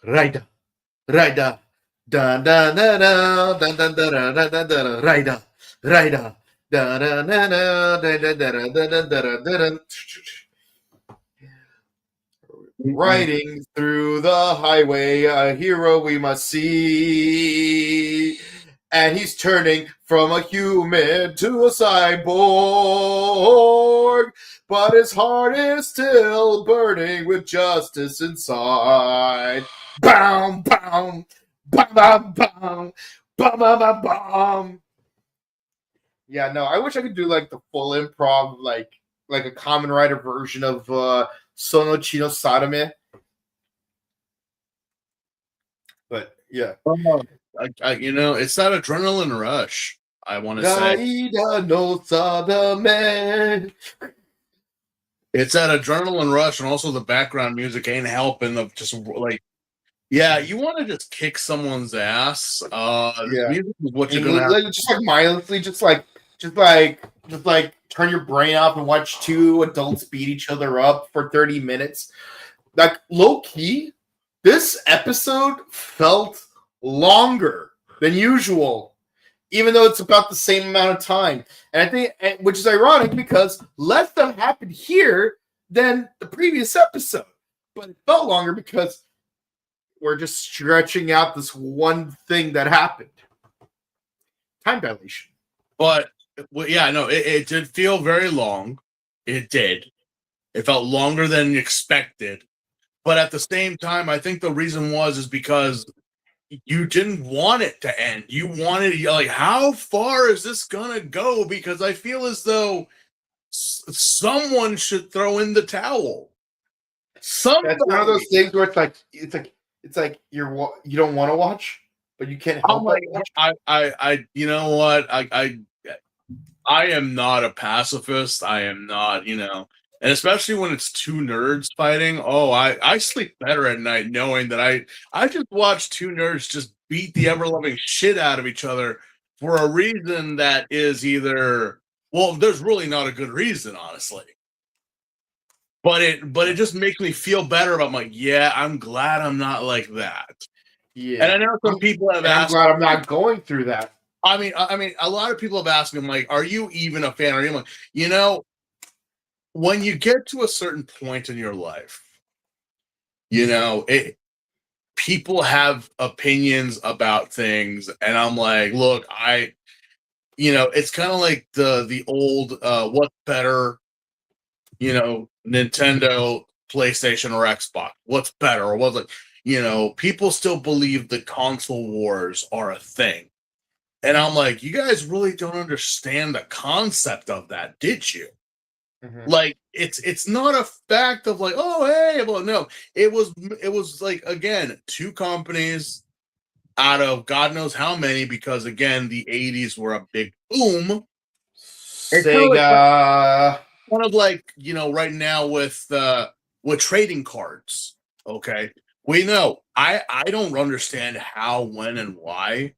Rider, Rider, da da da da da da da da da da Rider, Rider, da da da da da da da da da da da. Riding through the highway, a hero we must see. And he's turning from a human to a cyborg. But his heart is still burning with justice inside. Bam, bam, bam, bam, bam, bam, bam, bam, bam. Yeah, no, I wish I could do like the full improv, like a Kamen Rider version of Sono Chino Sadame. But yeah. It's that adrenaline rush. I want to say. No Sadame. It's that adrenaline rush, and also the background music ain't helping. Of just like, yeah, you want to just kick someone's ass. Music is what you're gonna have. Just like mindlessly, just like turn your brain off and watch two adults beat each other up for 30 minutes. Like low key, this episode felt longer than usual, even though it's about the same amount of time. And I think, which is ironic because less stuff happened here than the previous episode, but it felt longer because we're just stretching out this one thing that happened. Time dilation. But yeah, no, it did feel very long. It did. It felt longer than expected. But at the same time, I think the reason is because you didn't want it to end. You wanted, like, how far is this gonna go? Because I feel as though someone should throw in the towel. Somebody. That's one of those things where it's like you don't want to watch, but you can't help but watch. You know what? I am not a pacifist. I am not, and especially when it's two nerds fighting. Oh, I sleep better at night knowing that I just watched two nerds just beat the ever-loving shit out of each other for a reason that is either, well, there's really not a good reason, honestly. But it just makes me feel better about I'm glad I'm not like that. Yeah. And I know some people have asked. I'm glad I'm not going through that. I mean, a lot of people have asked me, I'm like, are you even a fan? Are you like, when you get to a certain point in your life, people have opinions about things, and I'm like, look, it's kind of like the old what's better, Nintendo, PlayStation, or Xbox. What's better, or what's like, people still believe the console wars are a thing. And I'm like, you guys really don't understand the concept of that, did you? Mm-hmm. Like, it's not a fact of like, oh, hey, well, no. It was like, again, two companies out of God knows how many, because, again, the 80s were a big boom. Sega. Kind of like, right now with trading cards, okay? We know. I don't understand how, when, and why.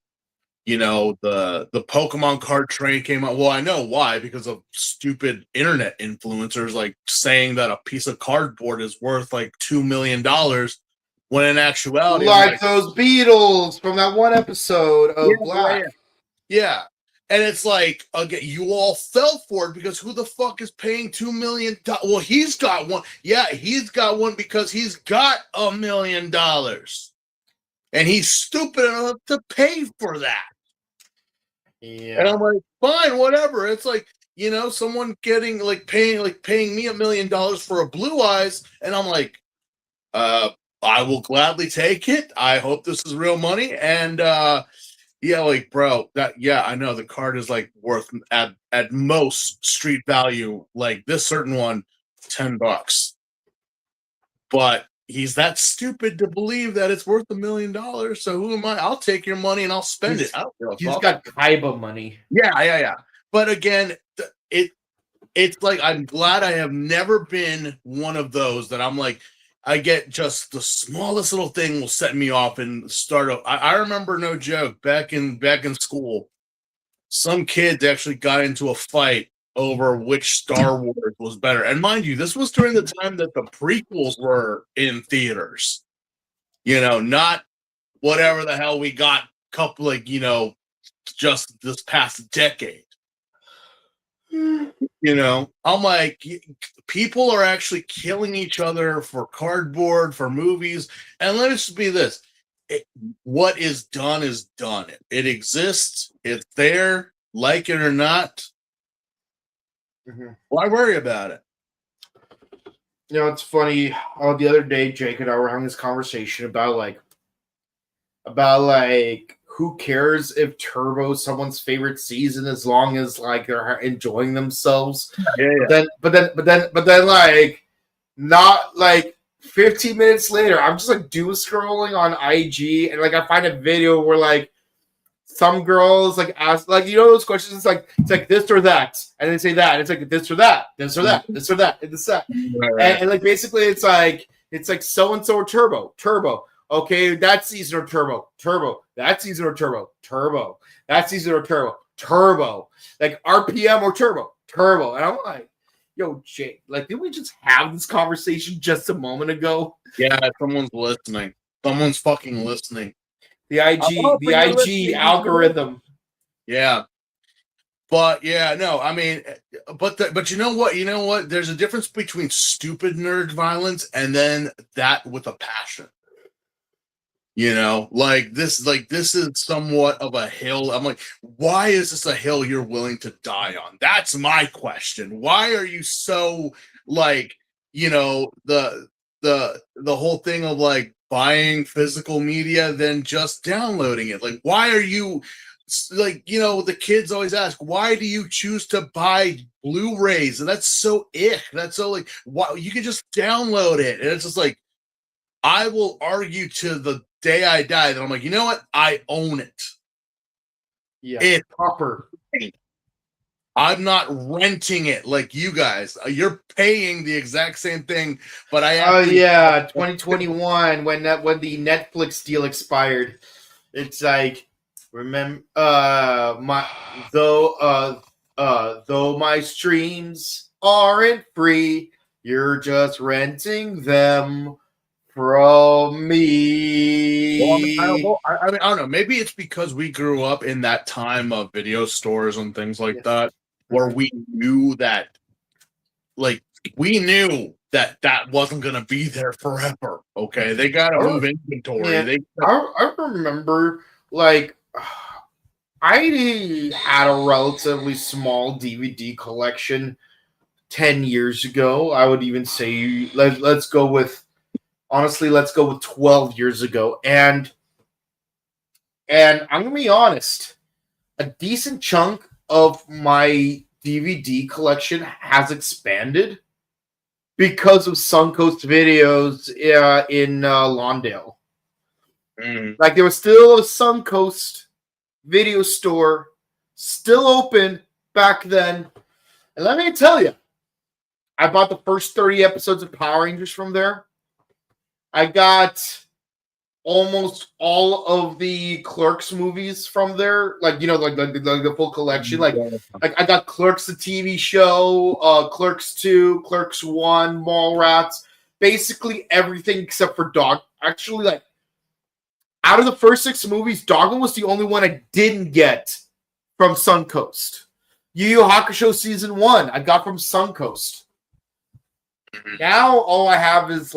The Pokemon card train came out. Well, I know why, because of stupid internet influencers like saying that a piece of cardboard is worth like $2 million, when in actuality, like those Beatles from that one episode of Black. Yeah. And it's like, again, you all fell for it because who the fuck is paying $2 million? Well, he's got one. Yeah, he's got one because he's got $1 million. And he's stupid enough to pay for that. Yeah. And I'm like, fine, whatever. It's like, someone getting paying me $1 million for a Blue Eyes, and I'm like, I will gladly take it. I hope this is real money. And bro, I know the card is like worth at most street value, like this certain one, $10. But he's that stupid to believe that it's worth $1 million. So who am I? I'll take your money and I'll spend it. He's got Kaiba money. Yeah. But again, it's like, I'm glad I have never been one of those that I'm like, I get just the smallest little thing will set me off and start up. I remember, no joke, back in school, some kids actually got into a fight over which Star Wars was better. And mind you, this was during the time that the prequels were in theaters. Not whatever the hell we got couple just this past decade. I'm like, people are actually killing each other for cardboard, for movies. And let it just be this. What is done is done. It exists. It's there. Like it or not. Mm-hmm. Why worry about it? It's funny. The other day, Jake and I were having this conversation about who cares if Turbo's someone's favorite season as long as they're enjoying themselves. Yeah. But then not 15 minutes later, I'm just doom scrolling on IG and I find a video where some girls ask those questions. It's like this or that, and they say that. And it's like this or that, this or that, this or that, and this that. Right. And basically it's like so and so or Turbo. Okay, that season or Turbo. That season or Turbo. That season or Turbo. Like RPM or Turbo. And I'm like, yo, Jake, didn't we just have this conversation just a moment ago? Yeah, someone's listening. Someone's fucking listening. The IG algorithm. Yeah. But yeah, no, I mean, but you know what? There's a difference between stupid nerd violence and then that with a passion. This is somewhat of a hill. I'm like, why is this a hill you're willing to die on? That's my question. Why are you so the whole thing of buying physical media than just downloading it? Why are you the kids always ask, why do you choose to buy Blu-rays? And that's so ick. That's so why you can just download it. And it's just I will argue to the day I die that I'm like, you know what? I own it. Yeah. It's proper. I'm not renting it like you guys. You're paying the exact same thing, but I actually 2021 when the Netflix deal expired. It's remember though my streams aren't free, you're just renting them from me. Well, I don't know. Maybe it's because we grew up in that time of video stores and things like that, where we knew that, we knew that wasn't going to be there forever. Okay, they got to move inventory. Yeah, I remember, I had a relatively small DVD collection 10 years ago. I would even say, let's go with 12 years ago. And I'm going to be honest, a decent chunk of my DVD collection has expanded because of Suncoast Videos in Lawndale. There was still a Suncoast video store still open back then. And let me tell you, I bought the first 30 episodes of Power Rangers from there. I got almost all of the Clerks movies from there, the full collection. I got Clerks the TV show, Clerks 2, Clerks 1, Mallrats, basically everything except for Dog. Actually, out of the first 6 movies, Dogma was the only one I didn't get from Suncoast. Yu Yu Hakusho Season 1, I got from Suncoast. Now all I have is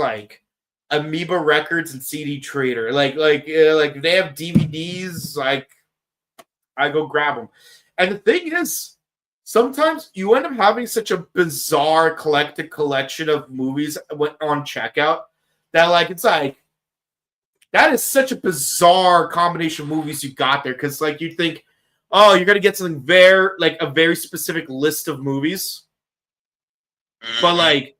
Amoeba Records and CD Trader. If they have DVDs, I go grab them. And the thing is, sometimes you end up having such a bizarre collected collection of movies on checkout that that is such a bizarre combination of movies you got there, because you'd think, oh, you're gonna get something a very specific list of movies, but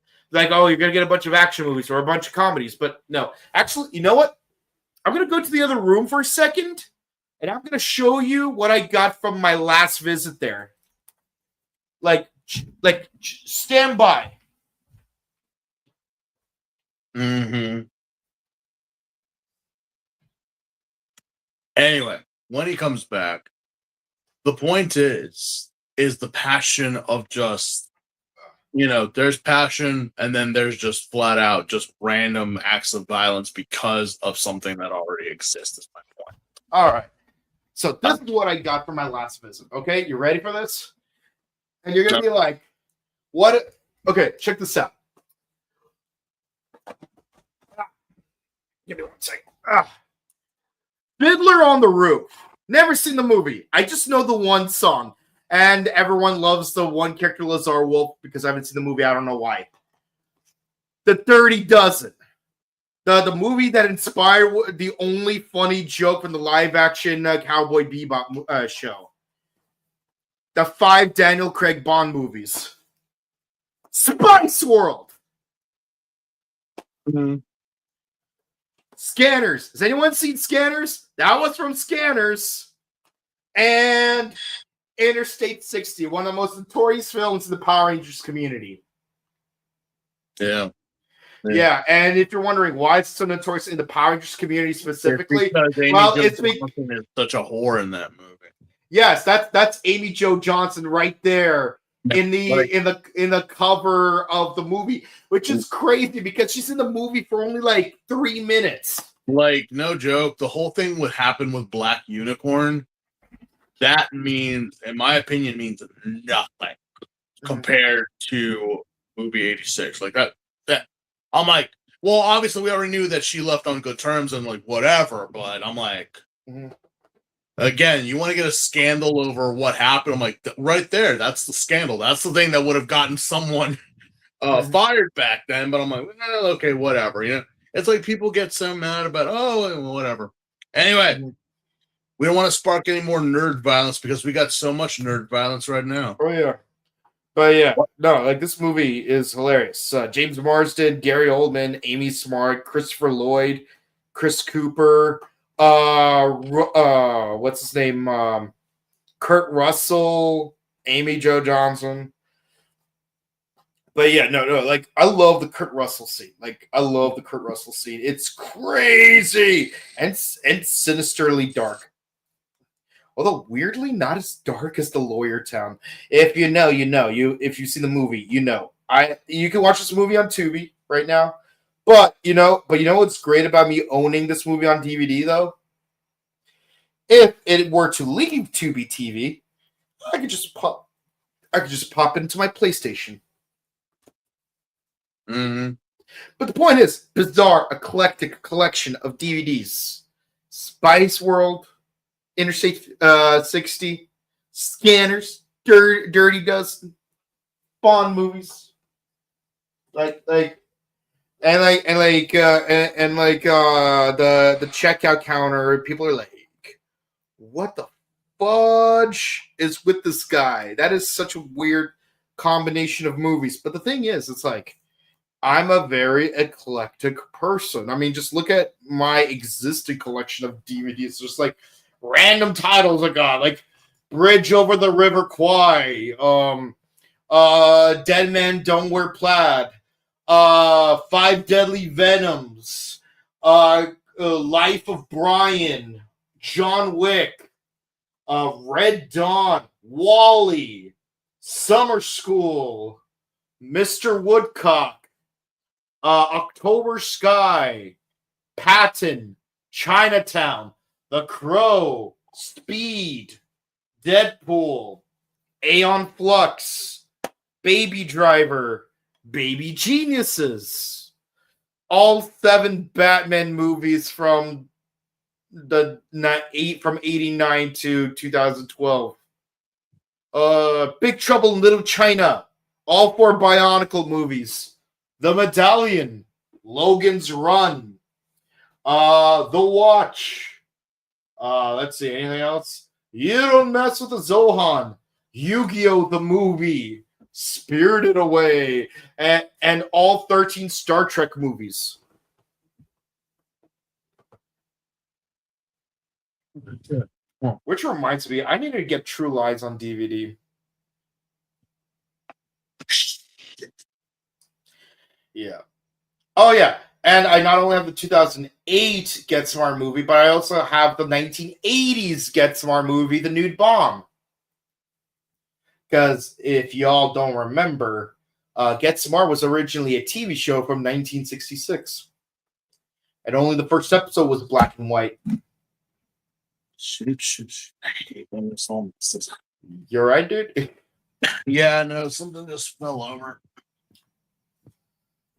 oh, you're gonna get a bunch of action movies or a bunch of comedies. But no, actually, you know what? I'm gonna go to the other room for a second, and I'm gonna show you what I got from my last visit there. Stand by. Anyway, when he comes back, the point is the passion of just there's passion, and then there's just flat out just random acts of violence because of something that already exists. Is my point. All right. So this is what I got from my last visit. Okay, you ready for this? And you're gonna be like, "What?" Okay, check this out. Give me one second. Fiddler on the Roof. Never seen the movie. I just know the one song. And everyone loves the one character, Lazar Wolf, because I haven't seen the movie. I don't know why. The Dirty Dozen. The movie that inspired the only funny joke from the live-action Cowboy Bebop show. The 5 Daniel Craig Bond movies. Spice World. Mm-hmm. Scanners. Has anyone seen Scanners? That was from Scanners. And Interstate 60, one of the most notorious films in the Power Rangers community. Yeah. Yeah, and if you're wondering why it's so notorious in the Power Rangers community specifically, it's such a whore in that movie. Yes, that's Amy Jo Johnson right there in the cover of the movie, which is crazy because she's in the movie for only like 3 minutes. Like, no joke, the whole thing would happen with Black Unicorn. That means, in my opinion, means nothing compared to movie 86. Like that I'm like, well, obviously we already knew that she left on good terms and like whatever, but I'm like, again, you want to get a scandal over what happened? I'm like, right there, that's the scandal. That's the thing that would have gotten someone fired back then. But I'm like, okay, whatever. It's like people get so mad about, whatever. Anyway, we don't want to spark any more nerd violence because we got so much nerd violence right now. Oh yeah. But yeah, no, like this movie is hilarious. James Marsden, Gary Oldman, Amy Smart, Christopher Lloyd, Chris Cooper, what's his name? Kurt Russell, Amy Jo Johnson. But yeah, no, like I love the Kurt Russell scene. It's crazy and sinisterly dark. Although weirdly not as dark as the Lawyer Town. If you know, you know. If you've seen the movie, you know. You can watch this movie on Tubi right now. But you know what's great about me owning this movie on DVD though? If it were to leave Tubi TV, I could just pop into my PlayStation. Mm-hmm. But the point is, bizarre, eclectic collection of DVDs. Spice World, Interstate 60, Scanners, Dirty Dozen, Bond movies, the checkout counter. People are like, "What the fudge is with this guy?" That is such a weird combination of movies. But the thing is, it's like I'm a very eclectic person. I mean, just look at my existing collection of DVDs. Just like random titles I got, like Bridge Over the River Kwai, Dead Men Don't Wear Plaid, 5 Deadly Venoms, Life of Brian, John Wick, Red Dawn, Wall-E, Summer School, Mr. Woodcock, October Sky, Patton, Chinatown, The Crow, Speed, Deadpool, Aeon Flux, Baby Driver, Baby Geniuses. All 7 Batman movies from from 89 to 2012. Big Trouble in Little China. All 4 Bionicle movies. The Medallion, Logan's Run, The Watch. Let's see, anything else? You Don't Mess with the Zohan, Yu-Gi-Oh! The movie, Spirited Away, and all 13 Star Trek movies. Which reminds me, I need to get True Lies on DVD. Yeah. Oh, yeah. And I not only have the 2008 Get Smart movie, but I also have the 1980s Get Smart movie, The Nude Bomb. Because if y'all don't remember, Get Smart was originally a TV show from 1966. And only the first episode was black and white. Shoot. I hate when this all messes up. You're right, dude. Yeah, no, something just fell over.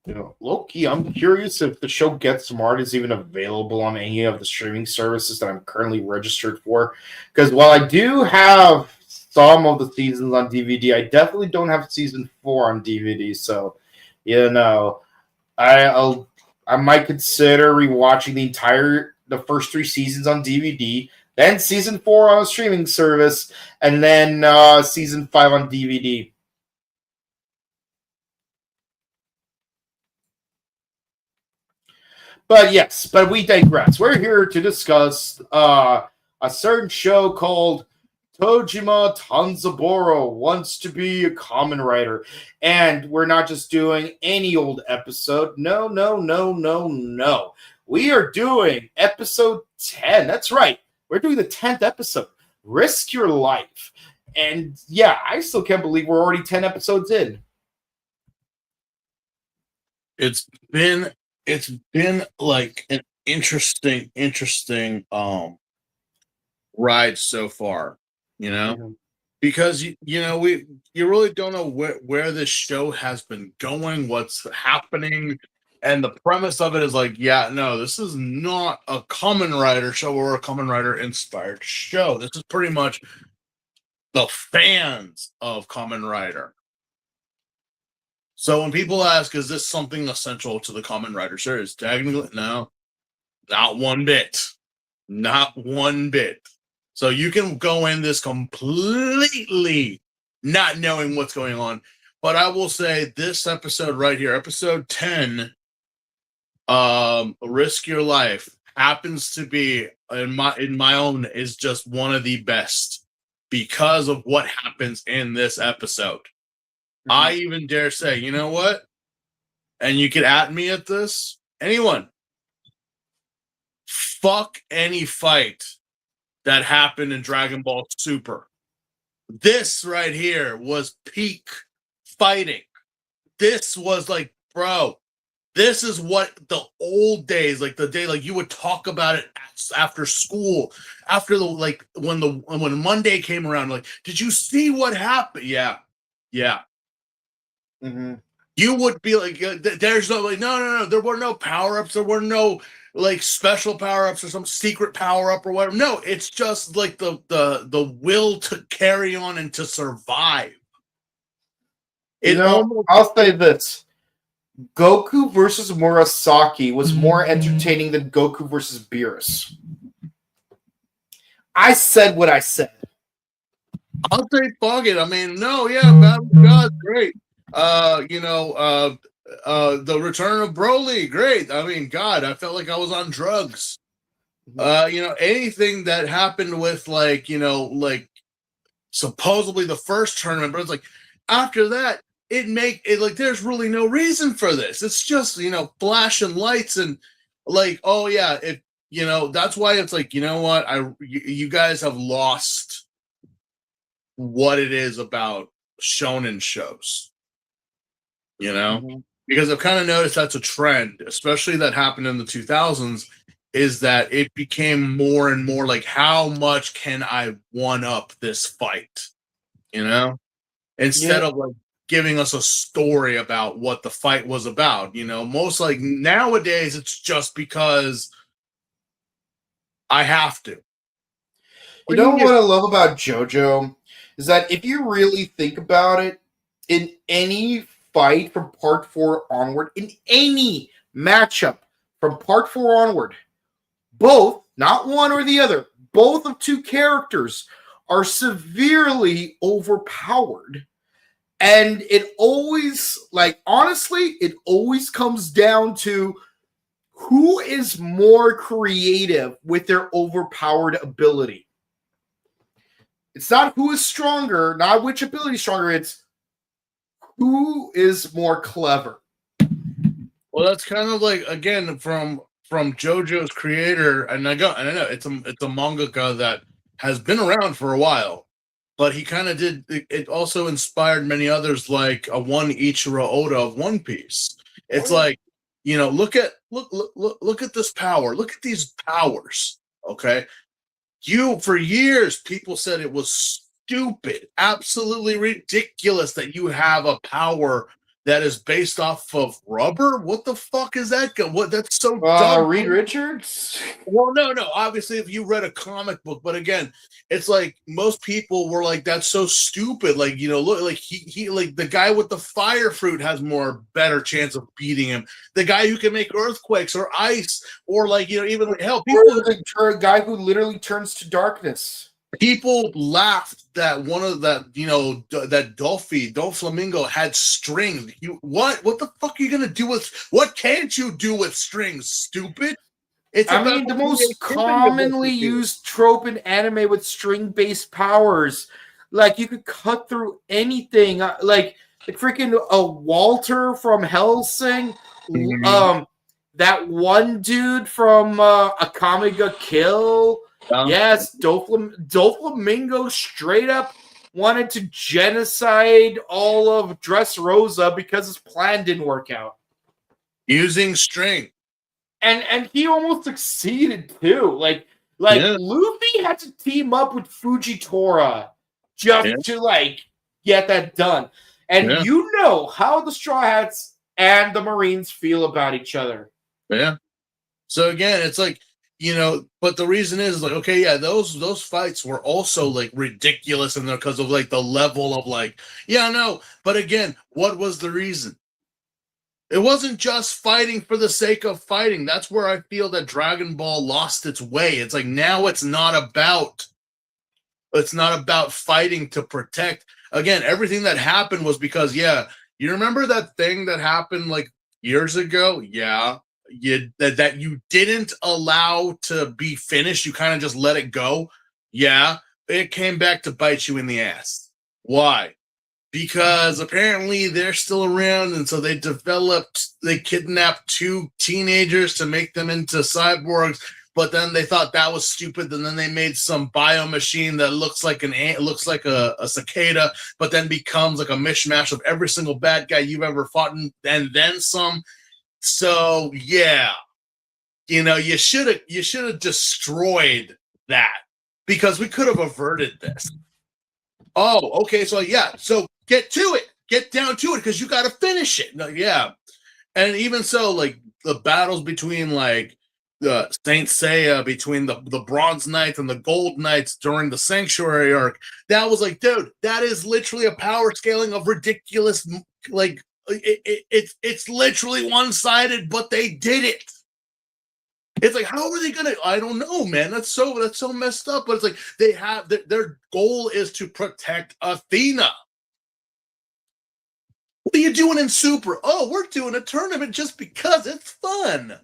You know, low-key, I'm curious if the show Get Smart is even available on any of the streaming services that I'm currently registered for. Because while I do have some of the seasons on DVD, I definitely don't have season 4 on DVD. So, you know, I might consider rewatching the first 3 seasons on DVD, then season 4 on a streaming service, and then season 5 on DVD. But we digress. We're here to discuss a certain show called Tojima Tanzaburo Wants to Be a Kamen Rider. And we're not just doing any old episode. No. We are doing episode 10. That's right. We're doing the 10th episode. Risk Your Life. And yeah, I still can't believe we're already 10 episodes in. It's been like an interesting ride so far, you know, Mhm. because you really don't know where this show has been going, what's happening, and the premise of it is like, yeah, no, this is not a Kamen Rider show or a Kamen Rider inspired show. This is pretty much the fans of Kamen Rider. So when people ask, is this something essential to the Kamen Rider series? Technically, no, not one bit. Not one bit. So you can go in this completely not knowing what's going on. But I will say this episode right here, episode 10, Risk Your Life, happens to be, in my own, is just one of the best because of what happens in this episode. I even dare say, you know what? And you can at me at this. Anyone. Fuck any fight that happened in Dragon Ball Super. This right here was peak fighting. This was like, bro, this is what the old days, like the day, like you would talk about it after school, after the, like when Monday came around, like, did you see what happened? Yeah. Mm-hmm. You would be like, there's no, like, no. There were no power-ups. There were no, like, special power-ups or some secret power-up or whatever. No, it's just, like, the will to carry on and to survive. I'll say this. Goku versus Murasaki was more entertaining than Goku versus Beerus. I said what I said. I'll say fuck it. I mean, no, yeah, Battle of God, great. The return of Broly, great. I mean, God, I felt like I was on drugs. Anything that happened with like supposedly the first tournament, but it's like after that, it like there's really no reason for this. It's just flashing lights and like, oh yeah, that's why it's like, you know what, you guys have lost what it is about shonen shows. Because I've kind of noticed that's a trend, especially that happened in the 2000s, is that it became more and more like, how much can I one up this fight? Instead of like giving us a story about what the fight was about. Most like nowadays it's just because I have to. What I love about JoJo is that if you really think about it, in any fight from part 4 onward, in any matchup from part 4 onward, both, not one or the other, both of two characters are severely overpowered. And it always, honestly, it always comes down to who is more creative with their overpowered ability. It's not who is stronger, not which ability is stronger, it's who is more clever. Well, that's kind of like, again, from JoJo's creator, and I know it's a mangaka that has been around for a while, but he kind of did. It also inspired many others, like a one Ichiro Oda of One Piece. It's like, look at this power. Look at these powers. Okay, for years people said it was stupid, absolutely ridiculous that you have a power that is based off of rubber. What the fuck is that? What? That's so dumb. Reed Richards. Well, no. Obviously, if you read a comic book, but again, it's like most people were like, "That's so stupid." Like, look, like he like the guy with the fire fruit has better chance of beating him. The guy who can make earthquakes or ice, or like even like hell, people. A guy who literally turns to darkness. People laughed that one of that that Doflamingo had strings. What the fuck are you gonna do with? What can't you do with strings? Stupid. The most commonly used trope in anime with string-based powers. Like, you could cut through anything. Like freaking Walter from Hellsing. Mm-hmm. That one dude from Akame ga Kill. Yes, Doflamingo straight up wanted to genocide all of Dressrosa because his plan didn't work out. Using string. And he almost succeeded too. Luffy had to team up with Fujitora just to get that done. And you know how the Straw Hats and the Marines feel about each other. Yeah. So again, it's like, but the reason is like, okay, yeah, those fights were also like ridiculous in there because of like the level of but again, what was the reason? It wasn't just fighting for the sake of fighting. That's where I feel that Dragon Ball lost its way. It's like now it's not about fighting to protect. Again, everything that happened was because, you remember that thing that happened like years ago? Yeah. That you didn't allow to be finished. You kind of just let it go. Yeah. It came back to bite you in the ass. Why? Because apparently they're still around, and so they kidnapped two teenagers to make them into cyborgs, but then they thought that was stupid, and then they made some bio machine that looks like a cicada, but then becomes like a mishmash of every single bad guy you've ever fought, and then some. So yeah, you should have destroyed that, because we could have averted this. Oh, okay. So so get to it. Get down to it, because you got to finish it. No, yeah. And even so, like the battles between like the Saint Seiya, between the Bronze Knights and the Gold Knights during the Sanctuary arc, that was like, dude, that is literally a power scaling of ridiculous. Like it's literally one-sided, but they did it. It's like, how are they gonna? I don't know, man. That's so messed up. But it's like they have their goal is to protect Athena. What are you doing in Super? Oh, we're doing a tournament just because it's fun.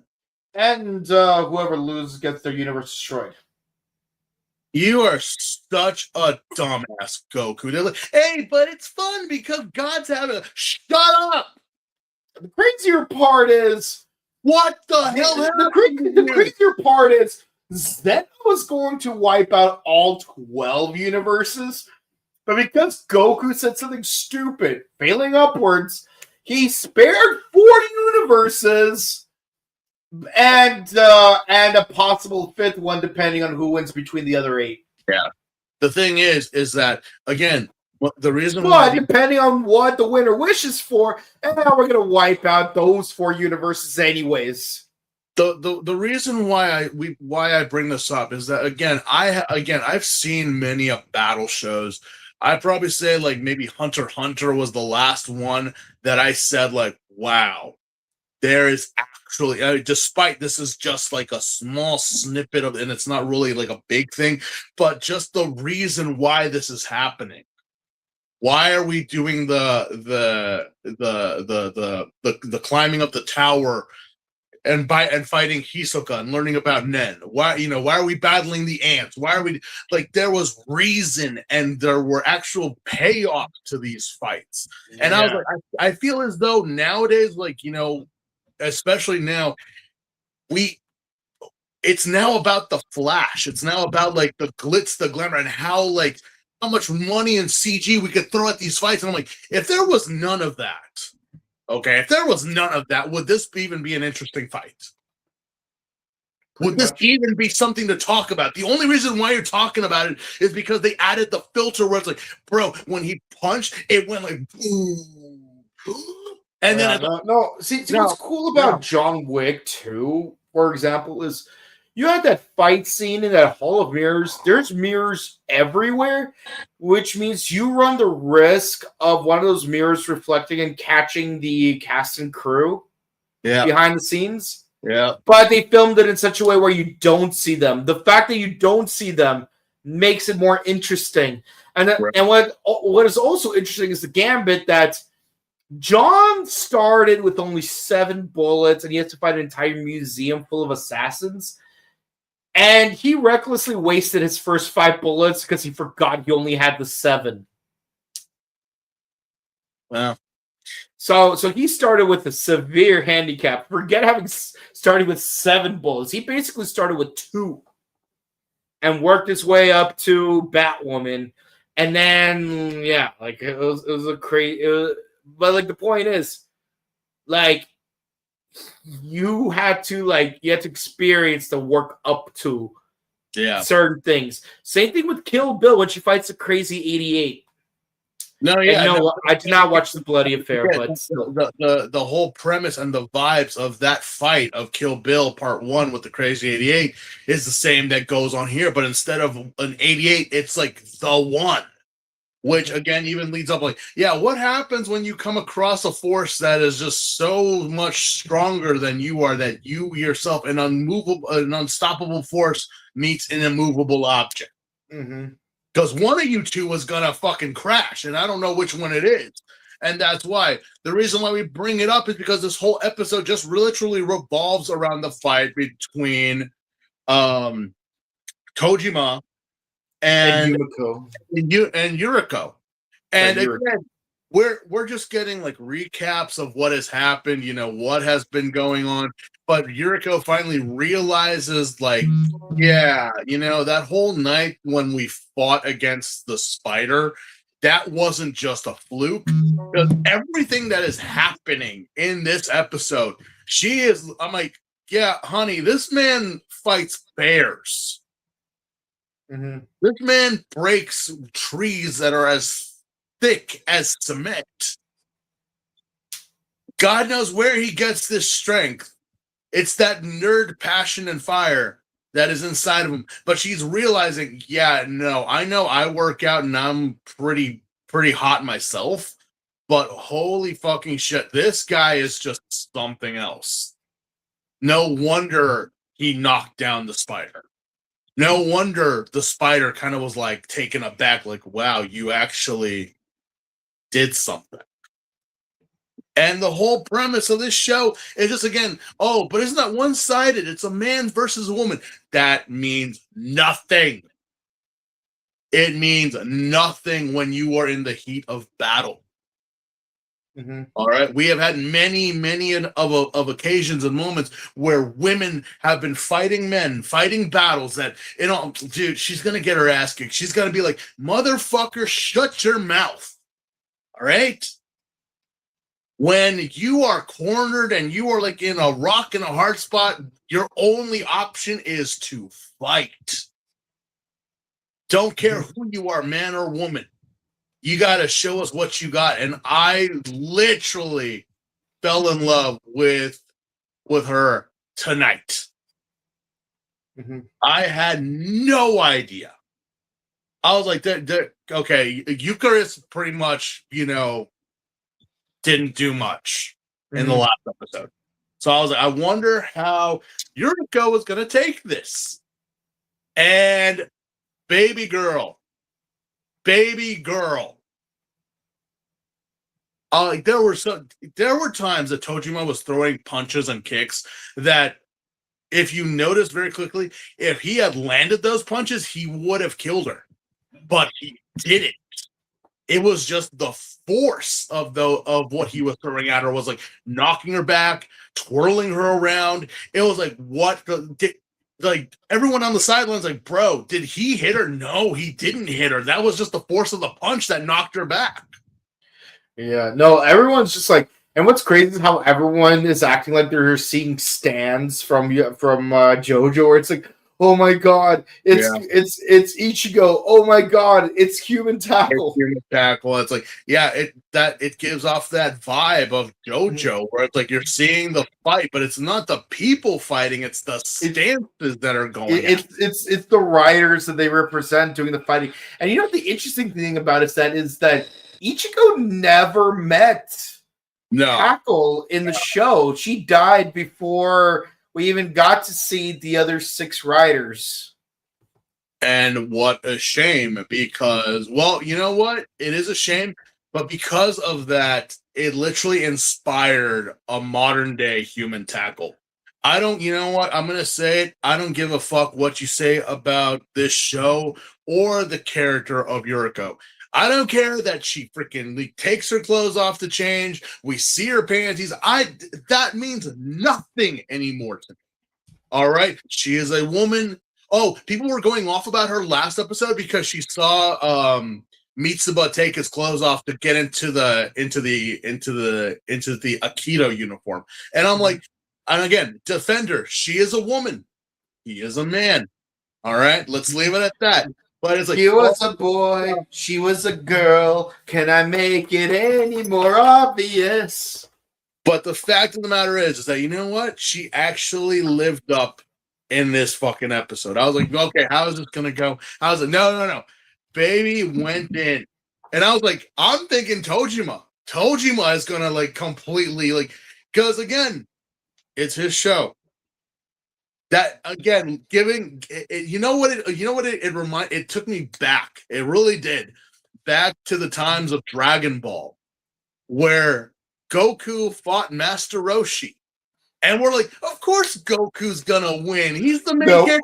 And whoever loses gets their universe destroyed. You are such a dumbass, Goku. They're like, hey, but it's fun because God's having a... Shut up! The crazier part is... What the hell? The crazier part is Zeno was going to wipe out all 12 universes, but because Goku said something stupid, failing upwards, he spared 4 universes and a possible 5th one, depending on who wins between the other 8. Yeah. The thing is that, again, the reason why, depending on what the winner wishes for, and now we're gonna wipe out those 4 universes anyways. The reason why I bring this up is that I've seen many battle shows. I'd probably say like maybe Hunter x Hunter was the last one that I said like, wow, there is actually, despite this is just like a small snippet of, and it's not really like a big thing, but just the reason why this is happening. Why are we doing the climbing up the tower and fighting Hisoka and learning about Nen? Why are we battling the ants? Why are we like, there was reason and there were actual payoff to these fights. Yeah. And I was like, I feel as though nowadays, like, especially now, it's now about the flash. It's now about like the glitz, the glamour, and how like how much money and CG we could throw at these fights. And I'm like, if there was none of that, okay, if there was none of that, would this even be an interesting fight? Would this even be something to talk about? The only reason why you're talking about it is because they added the filter where it's like, bro, when he punched, it went like, boom. And then See, what's cool about John Wick 2, for example, is you had that fight scene in that Hall of Mirrors. There's mirrors everywhere, which means you run the risk of one of those mirrors reflecting and catching the cast and crew behind the scenes. Yeah. But they filmed it in such a way where you don't see them. The fact that you don't see them makes it more interesting. And what is also interesting is the gambit that John started with only 7 bullets and he has to fight an entire museum full of assassins. And he recklessly wasted his first 5 bullets because he forgot he only had the 7. Wow. So he started with a severe handicap. Forget having started with 7 bullets. He basically started with 2 and worked his way up to Batwoman. And then, yeah, like it was a crazy. But like the point is, like you had to experience the work up to certain things. Same thing with Kill Bill when she fights the crazy 88. I did not watch the bloody affair, but still. The whole premise and the vibes of that fight of Kill Bill Part 1 with the crazy 88 is the same that goes on here, but instead of an 88, it's like the 1, which again even leads up like, what happens when you come across a force that is just so much stronger than you are that you yourself, an unstoppable force meets an immovable object? Mm-hmm. Because one of you two was gonna fucking crash, and I don't know which one it is. And that's why the reason why we bring it up is because this whole episode just literally revolves around the fight between Tojima and Yuriko. And again, we're just getting like recaps of what has happened, what has been going on. But Yuriko finally realizes, like, that whole night when we fought against the spider, that wasn't just a fluke. Because everything that is happening in this episode, I'm like, honey, this man fights bears. Mm-hmm. This man breaks trees that are as thick as cement. God knows where he gets this strength. It's that nerd passion and fire that is inside of him. But she's realizing, I know I work out and I'm pretty hot myself. But holy fucking shit, this guy is just something else. No wonder he knocked down the spider. No wonder the spider kind of was like taken aback, like, wow, you actually did something. And the whole premise of this show is just, again, but isn't that one-sided? It's a man versus a woman. That means nothing. It means nothing when you are in the heat of battle. Mm-hmm. All right. We have had many of occasions and moments where women have been fighting men, fighting battles that, dude, she's going to get her ass kicked. She's going to be like, motherfucker, shut your mouth. All right. When you are cornered and you are like in a rock and a hard spot, your only option is to fight. Don't care who you are, man or woman. You got to show us what you got. And I literally fell in love with her tonight. Mm-hmm. I had no idea. I was like, okay, Eucharist pretty much, didn't do much in the last episode. So I was like, I wonder how Yuriko is going to take this. And baby girl. There were times that Tojima was throwing punches and kicks that, if you notice very quickly, if he had landed those punches, he would have killed her. But he didn't. It was just the force of what he was throwing at her was like knocking her back, twirling her around. It was like, like everyone on the sidelines, like, bro, did he hit her? No, he didn't hit her. That was just the force of the punch that knocked her back. Yeah, no, everyone's just like, and what's crazy is how everyone is acting like they're seeing stands from JoJo, where it's like, oh my god, it's Ichigo. Oh my god, it's human tackle. Human tackle. It's like, yeah, it gives off that vibe of JoJo, where it's like you're seeing the fight, but it's not the people fighting; it's the stances that are going. It's the writers that they represent doing the fighting. And you know what the interesting thing about it is that Ichigo never met Tackle in the show. She died before we even got to see the other 6 riders. And what a shame, because, well, you know what? It is a shame, but because of that, it literally inspired a modern day human tackle. You know what? I'm going to say it. I don't give a fuck what you say about this show or the character of Yuriko. I don't care that she freaking takes her clothes off to change. We see her panties. That means nothing anymore to me. All right? She is a woman. Oh, people were going off about her last episode because she saw Mitsuba take his clothes off to get into the Aikido uniform. And I'm like, and again, defender, she is a woman. He is a man. All right? Let's leave it at that. But it's like, he was a boy, she was a girl. Can I make it any more obvious? But the fact of the matter is that, you know what? She actually lived up in this fucking episode. I was like, okay, how is this gonna go? I was like, no. Baby went in. And I was like, I'm thinking Tojima. Tojima is gonna like completely like, because again, it's his show. That again, giving it took me back. It really did. Back to the times of Dragon Ball, where Goku fought Master Roshi. And we're like, of course Goku's gonna win. He's the main character.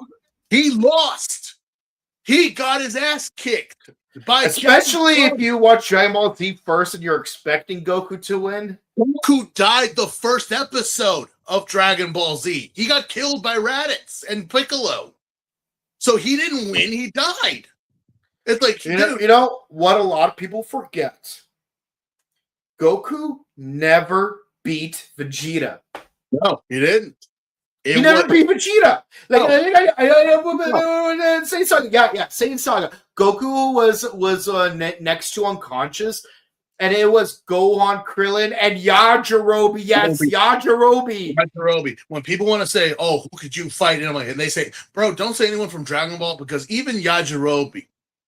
He lost. He got his ass kicked. Especially if you watch Dragon Ball Z first and you're expecting Goku to win. Goku died the first episode of Dragon Ball Z. He got killed by Raditz and Piccolo. So he didn't win, he died. It's like, you know what a lot of people forget? Goku never beat Vegeta. No, he didn't. He never beat Vegeta. Saiyan Saga. Yeah, Saiyan Saga. Goku was next to unconscious, and it was Gohan, Krillin, and Yajirobe. Yes, Yajirobe. When people want to say, "Oh, who could you fight?" and they say, "Bro, don't say anyone from Dragon Ball," because even Yajirobe,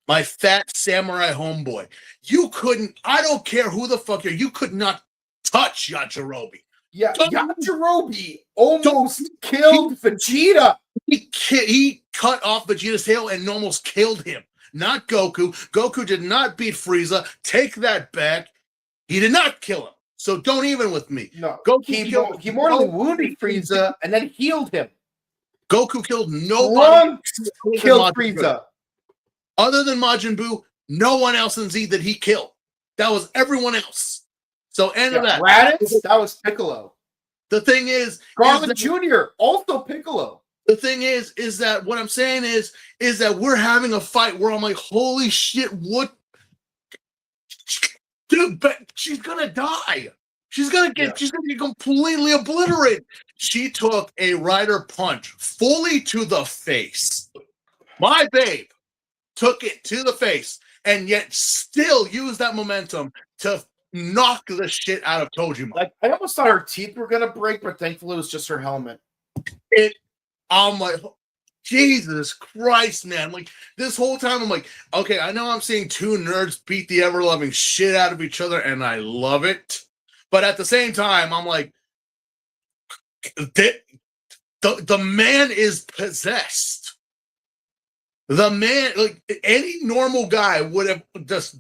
my fat samurai homeboy, you couldn't. I don't care who the fuck you could not touch Yajirobe. Yeah, Yajirobe almost killed Vegeta. He cut off Vegeta's tail and almost killed him. Not Goku. Goku did not beat Frieza. Take that back. He did not kill him. So don't even with me. No, Goku he mortally wounded Frieza and then healed him. Goku killed nobody. Killed Frieza. Other than Majin Buu, no one else in Z that he killed. That was everyone else. So end of that. Raditz, that was Piccolo. The thing is, Garlic Jr. also Piccolo. The thing is that what I'm saying is that we're having a fight where I'm like, holy shit, what? Dude, but she's gonna die. She's gonna get completely obliterated. She took a rider punch fully to the face. My babe took it to the face and yet still used that momentum to knock the shit out of Tojima. Like, I almost thought her teeth were gonna break, but thankfully it was just her helmet. I'm like, Jesus Christ, man. Like, this whole time, I'm like, okay, I know I'm seeing two nerds beat the ever-loving shit out of each other, and I love it. But at the same time, I'm like, the man is possessed. The man, like, any normal guy would have just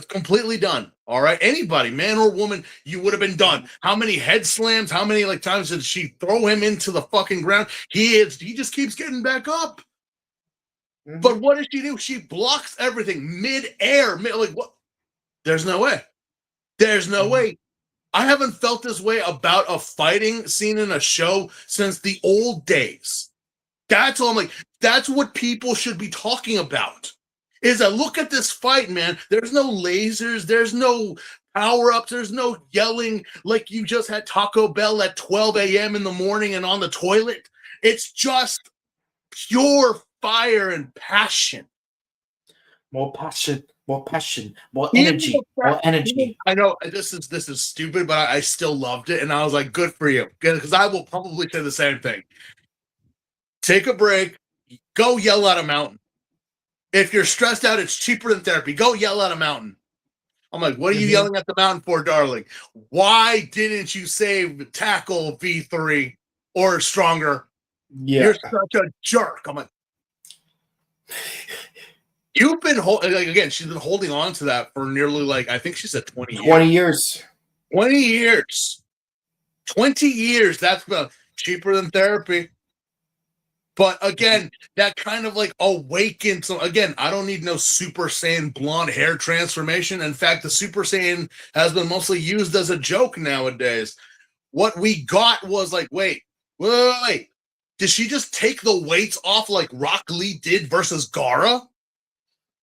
completely done. All right, anybody, man or woman, you would have been done. How many head slams? How many times did she throw him into the fucking ground? He just keeps getting back up. Mm-hmm. But what does she do? She blocks everything mid-air. Like what? There's no way. There's no way. I haven't felt this way about a fighting scene in a show since the old days. That's all I'm like, that's what people should be talking about. Is that look at this fight, man. There's no lasers, there's no power-ups, there's no yelling like you just had Taco Bell at 12 a.m. in the morning and on the toilet. It's just pure fire and passion. More passion, more energy, more energy. I know this is stupid, but I still loved it, and I was like, good for you. Because I will probably say the same thing. Take a break, go yell at a mountain. If you're stressed out, it's cheaper than therapy. Go yell at a mountain. I'm like, what are you yelling at the mountain for, darling? Why didn't you save tackle V3 or stronger? Yeah. You're such a jerk. I'm like, you've been again, she's been holding on to that for nearly like, I think she said 20 years. 20 years. 20 years. 20 years. That's cheaper than therapy. But again, that kind of like awakens. So again, I don't need no Super Saiyan blonde hair transformation. In fact, the Super Saiyan has been mostly used as a joke nowadays. What we got was like, wait. Did she just take the weights off like Rock Lee did versus Gaara?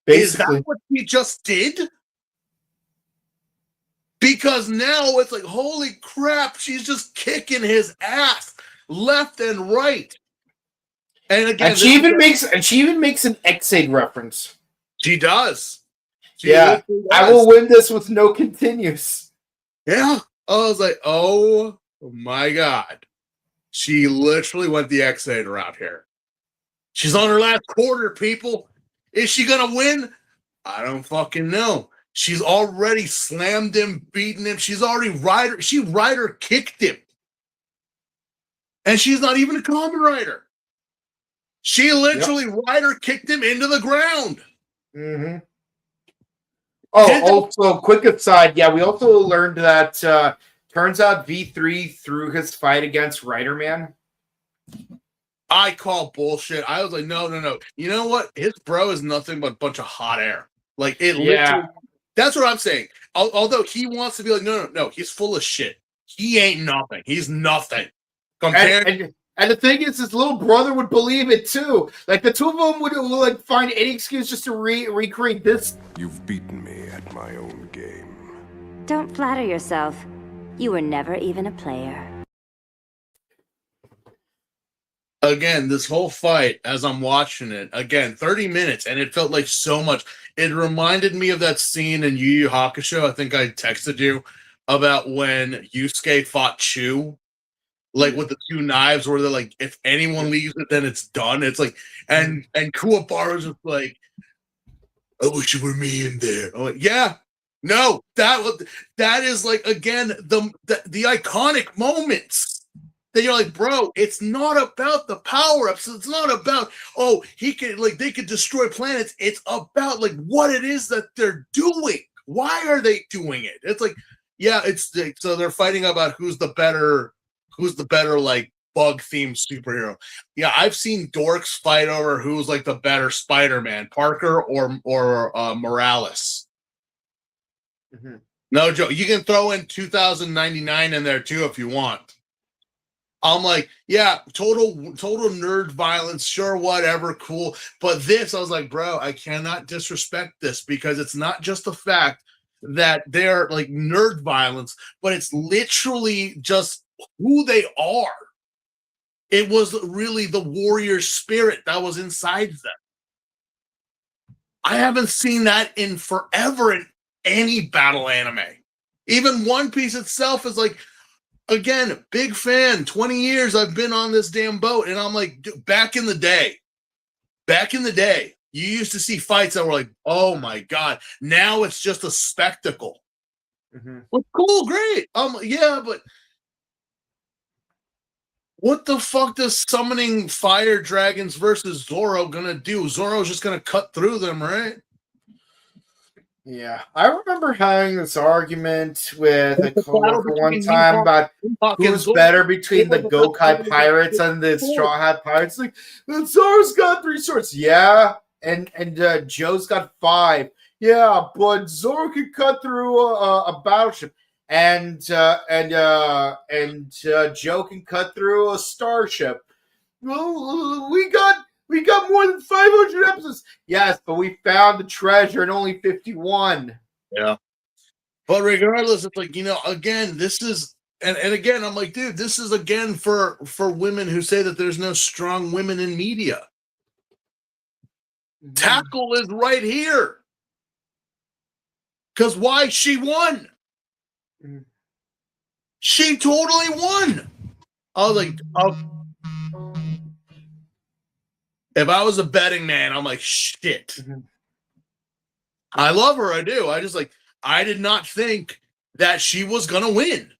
Basically. Is that what she just did? Because now it's like, holy crap, she's just kicking his ass left and right. And again, and she even makes an X-Aid reference. She does. Does. I will win this with no continues. Yeah. I was like, oh my God. She literally went the X-Aid route here. She's on her last quarter, people. Is she gonna win? I don't fucking know. She's already slammed him, beaten him. She's already rider kicked him. And she's not even a Kamen Rider. She literally rider kicked him into the ground. Mm-hmm. Oh, also, quick aside, we also learned that turns out V3 threw his fight against Rider Man. I call bullshit. I was like, no. You know what? His bro is nothing but a bunch of hot air. Like, it literally, that's what I'm saying. Although he wants to be like, no, he's full of shit. He ain't nothing. He's nothing. Compared And the thing is, his little brother would believe it too. Like the two of them would like find any excuse just to recreate this. You've beaten me at my own game. Don't flatter yourself. You were never even a player. Again, this whole fight, as I'm watching it, again, 30 minutes, and it felt like so much. It reminded me of that scene in Yu Yu Hakusho. I think I texted you about when Yusuke fought Chu. Like with the two knives, where they're like, if anyone leaves it, then it's done. It's like, and Kuwabara's just like, I wish you were me in there. I'm like, yeah, no, that is like again the iconic moments that you're like, bro, it's not about the power ups. It's not about they could destroy planets. It's about like what it is that they're doing. Why are they doing it? It's like, so they're fighting about who's the better like bug themed superhero. Yeah, I've seen dorks fight over who's like the better Spider-Man, Parker or Morales. Mm-hmm. No joke. You can throw in 2099 in there too if you want. I'm like, yeah, total nerd violence, sure, whatever, cool. But this, I was like, bro, I cannot disrespect this because it's not just the fact that they're like nerd violence, but it's literally just who they are. It was really the warrior spirit that was inside them. I haven't seen that in forever in any battle anime. Even One Piece itself is like, again, big fan. 20 years I've been on this damn boat, and I'm like, back in the day, you used to see fights that were like, oh my God. Now it's just a spectacle. Mm-hmm. Well, cool, great. Yeah, but what the fuck does summoning fire dragons versus Zoro gonna do? Zoro's just gonna cut through them, right? Yeah, I remember having this argument with a coworker one time about who's better between the Gokai pirates and the Straw Hat pirates. Like, Zoro's got 3 swords, yeah, and Joe's got 5, yeah, but Zoro could cut through a battleship. And Joe can cut through a starship. well, we got more than 500 episodes. Yes, but we found the treasure in only 51. Yeah. But regardless, it's like, again, this is, and again, I'm like, dude, this is again for women who say that there's no strong women in media. Tackle is right here. Because why? She won. She totally won. I was like, if I was a betting man, I'm like, shit. I love her. I do. I did not think that she was going to win.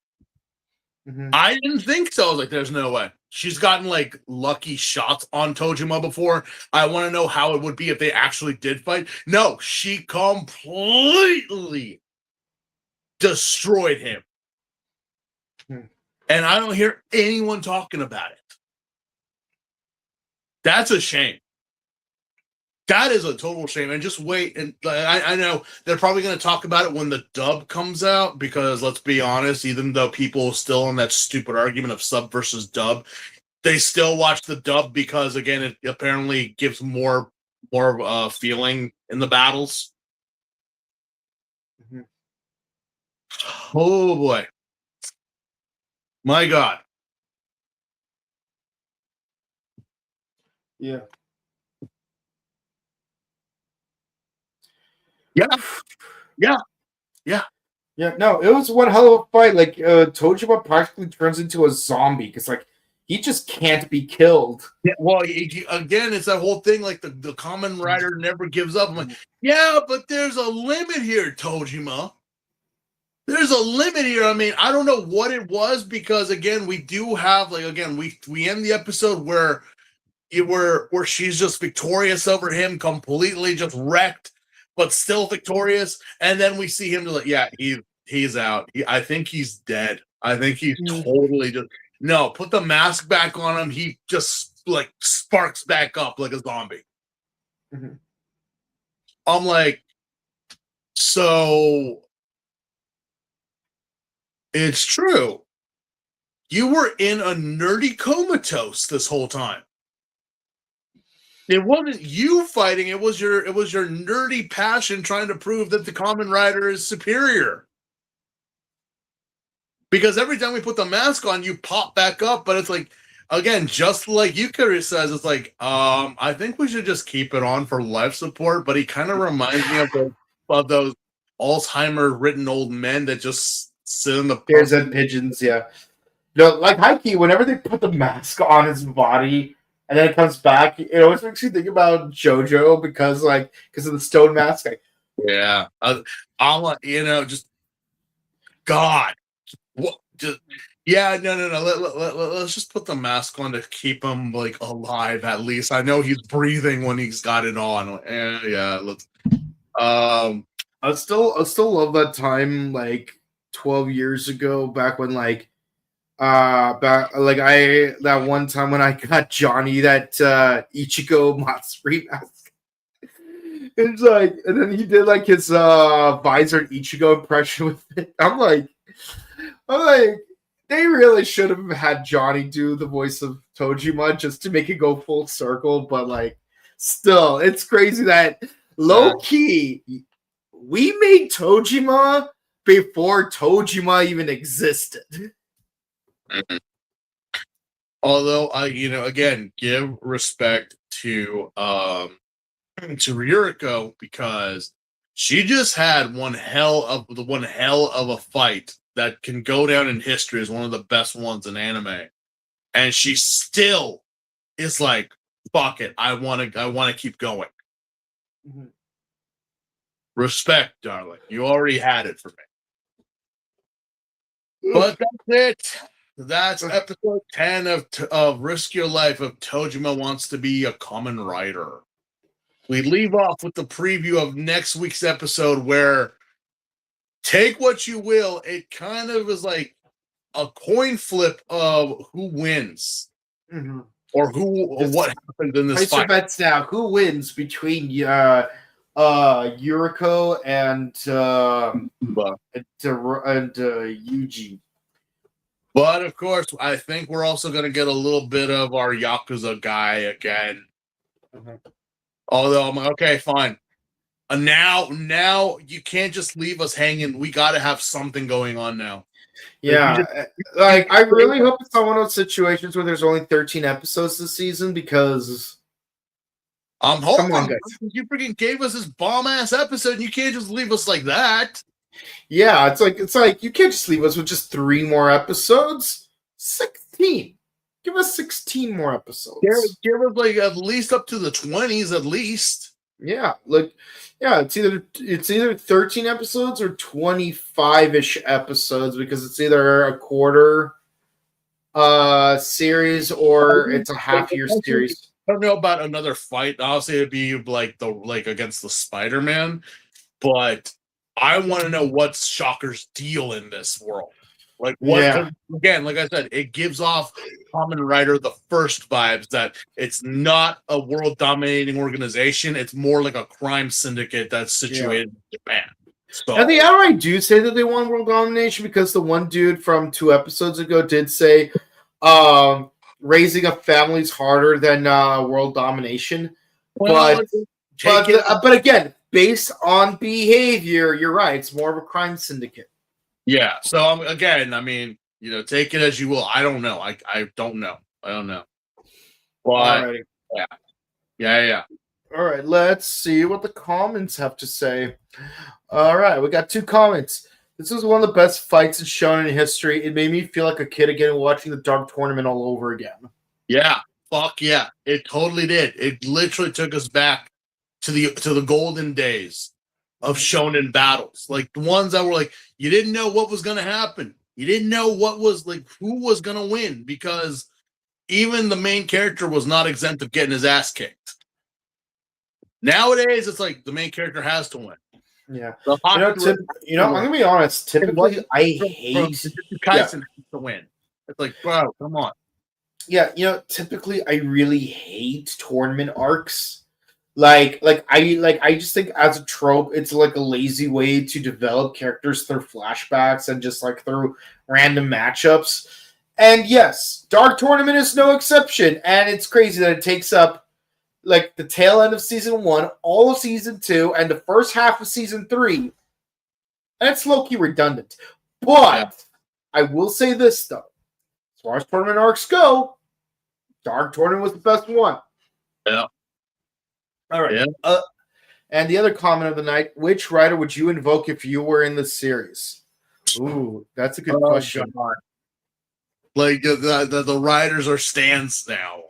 I didn't think so. I was like, there's no way. She's gotten like lucky shots on Tojima before. I want to know how it would be if they actually did fight. No, she completely destroyed him. And I don't hear anyone talking about it. That's a shame. That is a total shame. And just wait. And I know they're probably going to talk about it when the dub comes out, because let's be honest, even though people are still in that stupid argument of sub versus dub, they still watch the dub because, again, it apparently gives more feeling in the battles. Oh boy. My God. Yeah. Yeah, no, it was one hell of a fight. Like, Tojima practically turns into a zombie because, like, he just can't be killed. Yeah, well, again, it's that whole thing, like, the Kamen Rider never gives up. I'm like, yeah, but there's a limit here, Tojima. There's a limit here. I mean, I don't know what it was, because, again, we do have, like, again, we end the episode where she's just victorious over him, completely just wrecked, but still victorious. And then we see him like, yeah, he's out. I think he's dead. I think he's totally just, no, put the mask back on him. He just like sparks back up like a zombie. I'm like, so it's true. You were in a nerdy comatose this whole time. It wasn't you fighting. It was your nerdy passion trying to prove that the Kamen Rider is superior. Because every time we put the mask on, you pop back up. But it's like, again, just like Yukari says, it's like, I think we should just keep it on for life support. But he kind of reminds me of those Alzheimer-ridden old men that just sit in the Bears and pigeons, yeah. No, like Heike, whenever they put the mask on his body and then it comes back, it always makes you think about JoJo because of the stone mask. Yeah, I'm like, just God, what? Just yeah, no. Let's just put the mask on to keep him like alive at least. I know he's breathing when he's got it on. Yeah, let's. I still love that time, like 12 years ago, back when that one time when I got Johnny that Ichigo Matsuri mask. It's like, and then he did like his visor and Ichigo impression with it. I'm like, they really should have had Johnny do the voice of Tojima just to make it go full circle. But like, still, it's crazy that low key we made Tojima before Tojima even existed. Although I, again, give respect to Ryuriko, because she just had one hell of a fight that can go down in history as one of the best ones in anime, and she still is like, fuck it, I want to keep going. Respect, darling. You already had it for me. But that's it. That's episode 10 of Risk Your Life of Tojima Wants to Be a Kamen Rider. We leave off with the preview of next week's episode, where, take what you will, it kind of is like a coin flip of who wins. Or what happens in this fight. Bets now. Who wins between Yuriko and Yuji? But of course, I think we're also going to get a little bit of our Yakuza guy again. Mhm. Although I'm like, okay, fine. Now you can't just leave us hanging. We got to have something going on now. Yeah, like I really hope it's not one of those situations where there's only 13 episodes this season because I'm come on, hoping guys. you freaking gave us this bomb ass episode. And you can't just leave us like that. Yeah, it's like you can't just leave us with just 3 more episodes. 16. Give us 16 more episodes. Give us like at least up to the 20s, at least. Yeah, like it's either 13 episodes or 25-ish episodes because it's either a quarter series or it's a half year series. I don't know about another fight. Obviously, it'd be like against the Spider-Man, but I want to know what's Shocker's deal in this world. Like what? Yeah. Again, like I said, it gives off Kamen Rider the first vibes that it's not a world dominating organization. It's more like a crime syndicate that's situated in Japan. So, and they outright do say that they want world domination because the one dude from 2 episodes ago did say raising a family is harder than world domination. But again, based on behavior, you're right. It's more of a crime syndicate. Yeah. So again, I mean, take it as you will. I don't know. I don't know. I don't know. But yeah. All right. Let's see what the comments have to say. All right, we got 2 comments. This was one of the best fights in shonen history. It made me feel like a kid again watching the Dark Tournament all over again. Yeah. Fuck yeah. It totally did. It literally took us back to the golden days of shonen battles. Like the ones that were like, you didn't know what was going to happen. You didn't know what was like, who was going to win because even the main character was not exempt of getting his ass kicked. Nowadays, it's like the main character has to win. Yeah. I'm going to be honest. Typically, I hate Kaisen to win. It's like, bro, come on. Yeah, typically I really hate tournament arcs. I just think as a trope, it's like a lazy way to develop characters through flashbacks and just like through random matchups. And yes, Dark Tournament is no exception. And it's crazy that it takes up like the tail end of season 1, all of season 2, and the first half of season 3. And it's low-key redundant. But I will say this though. As far as tournament arcs go, Dark Tournament was the best one. Yeah. All right. Yeah. And the other comment of the night, which writer would you invoke if you were in the series? Ooh, that's a good question. God. Like the writers are stands now.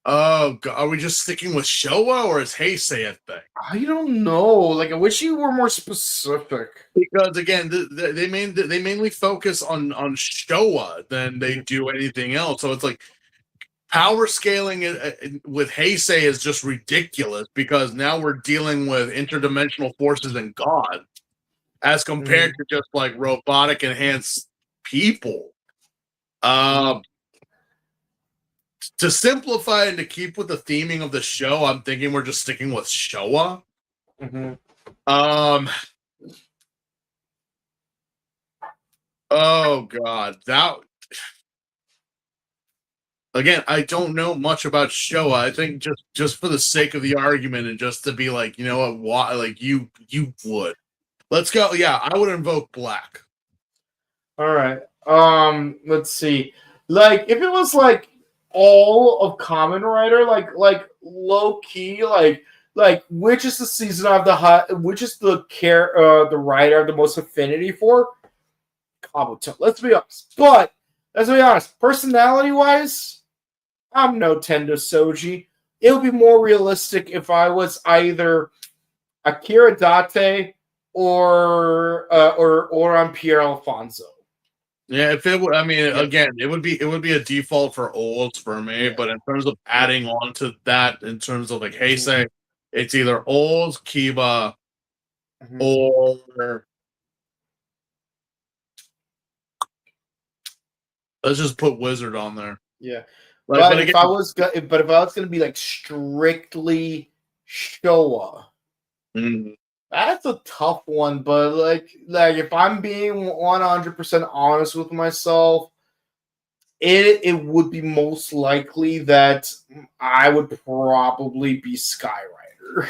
Oh, God. Are we just sticking with Showa or is Heisei a thing? I don't know. Like, I wish you were more specific. Because again, they mainly focus on Showa than they do anything else. So it's like power scaling with Heisei is just ridiculous because now we're dealing with interdimensional forces and God, as compared to just like robotic enhanced people. To simplify and to keep with the theming of the show, I'm thinking we're just sticking with Showa. Mm-hmm. Oh God, that again, I don't know much about Showa. I think just for the sake of the argument and just to be like, you know what, why, like you would. Let's go. Yeah, I would invoke Black. All right. Let's see. Like, if it was like all of Kamen Rider, like low key, like which is the season of the which is the writer I have the most affinity for? Kabuto. Let's be honest. Personality wise, I'm no Tendo Soji. It would be more realistic if I was either Akira Date or on Pierre Alfonso. Yeah, if it would, I mean, again, it would be a default for olds for me. But in terms of adding on to that, in terms of like Heisei, it's either olds, Kiba, or let's just put Wizard on there. Yeah, but if I was going to be like strictly Showa, That's a tough one, but like if I'm being 100% honest with myself, it would be most likely that I would probably be Skyrider.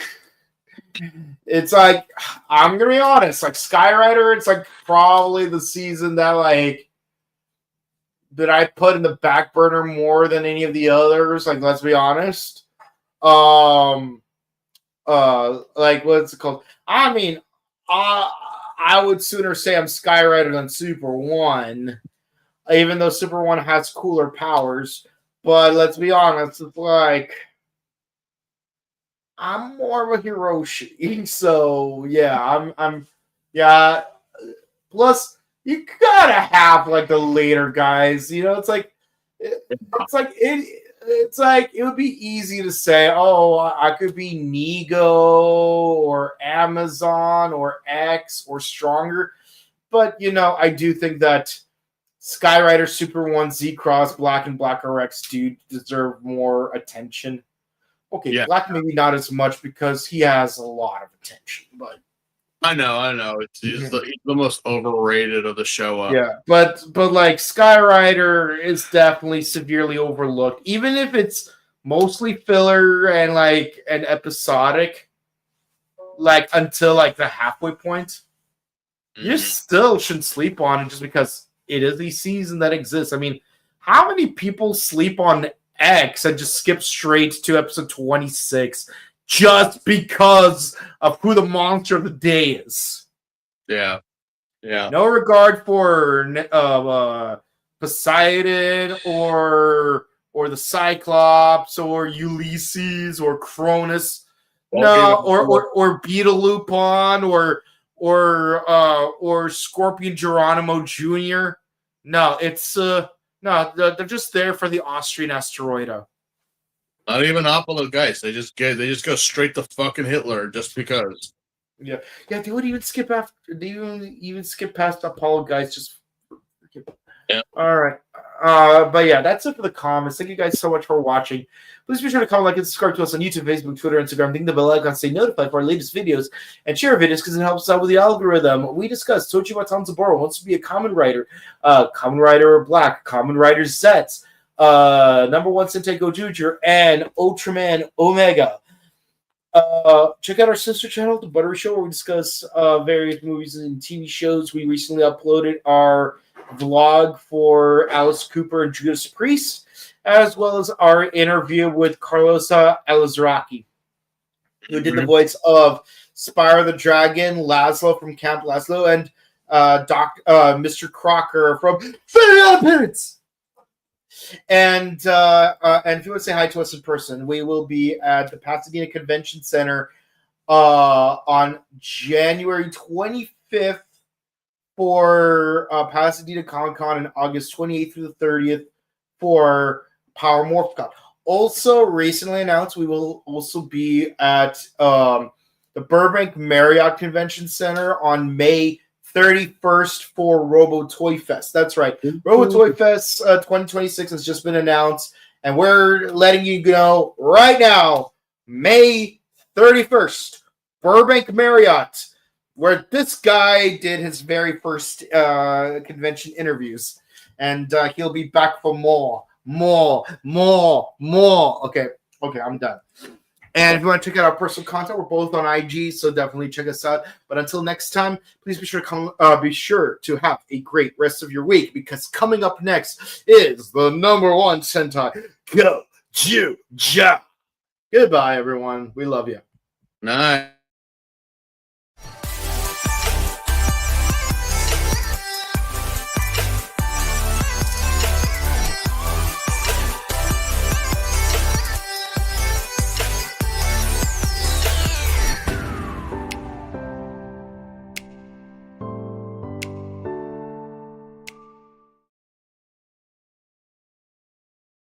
It's like, I'm gonna be honest, like Skyrider, it's like probably the season that I put in the back burner more than any of the others. Like, let's be honest. Like, what's it called? I mean, I would sooner say I'm Skyrider than Super One, even though Super One has cooler powers. But let's be honest, it's like I'm more of a Hiroshi, so yeah, yeah. Plus, you gotta have like the later guys, you know. It's like it would be easy to say, oh, I could be Nego or Amazon or X or Stronger, but you know, I do think that Skyrider, Super One, Z Cross, Black, and Black RX do deserve more attention. Okay, yeah. Black maybe not as much because he has a lot of attention, but I know. He's the most overrated of the show up. Yeah, but like Skyrider is definitely severely overlooked, even if it's mostly filler and episodic, like until like the halfway point. You still shouldn't sleep on it just because it is a season that exists. I mean, how many people sleep on X and just skip straight to episode 26 just because of who the monster of the day is? Yeah. No regard for Poseidon or the Cyclops or Ulysses or Cronus. Or Beetle or Scorpion Geronimo Jr. No, it's they're just there for the Austrian asteroida. Not even Apollo Geist. They just go straight to fucking Hitler just because. Yeah. They would even skip after. They even skip past Apollo Geist just. Yeah. All right. But yeah, that's it for the comments. Thank you guys so much for watching. Please be sure to comment, like, and subscribe to us on YouTube, Facebook, Twitter, Instagram. Ding the bell icon, stay notified for our latest videos, and share our videos because it helps us out with the algorithm. We discussed Tojima Tanzaburo wants to be a Kamen Rider, Kamen Rider Black, Kamen Rider Zets, number 1 Sentai Gojuju, and Ultraman Omega. Check out our sister channel, The Buttery Show, where we discuss various movies and TV shows. We recently uploaded our vlog for Alice Cooper and Judas Priest, as well as our interview with Carlosa Elizraki, who did the voice of Spyro the Dragon, Laszlo from Camp Laszlo, and Mr. Crocker from Fairy Odd Parents. And if you want to say hi to us in person, we will be at the Pasadena Convention Center on January 25th for Pasadena Comic Con, and August 28th through the 30th for Power Morphin Squad. Also, recently announced, we will also be at the Burbank Marriott Convention Center on May 31st for Robo Toy Fest. That's right. Robo Toy Fest 2026 has just been announced, and we're letting you know right now, May 31st, Burbank Marriott, where this guy did his very first convention interviews, and he'll be back for more. Okay, I'm done. And if you want to check out our personal content, we're both on IG, so definitely check us out. But until next time, please be sure to have a great rest of your week, because coming up next is the number 1 Sentai Gojuja. Goodbye, everyone. We love you. Night.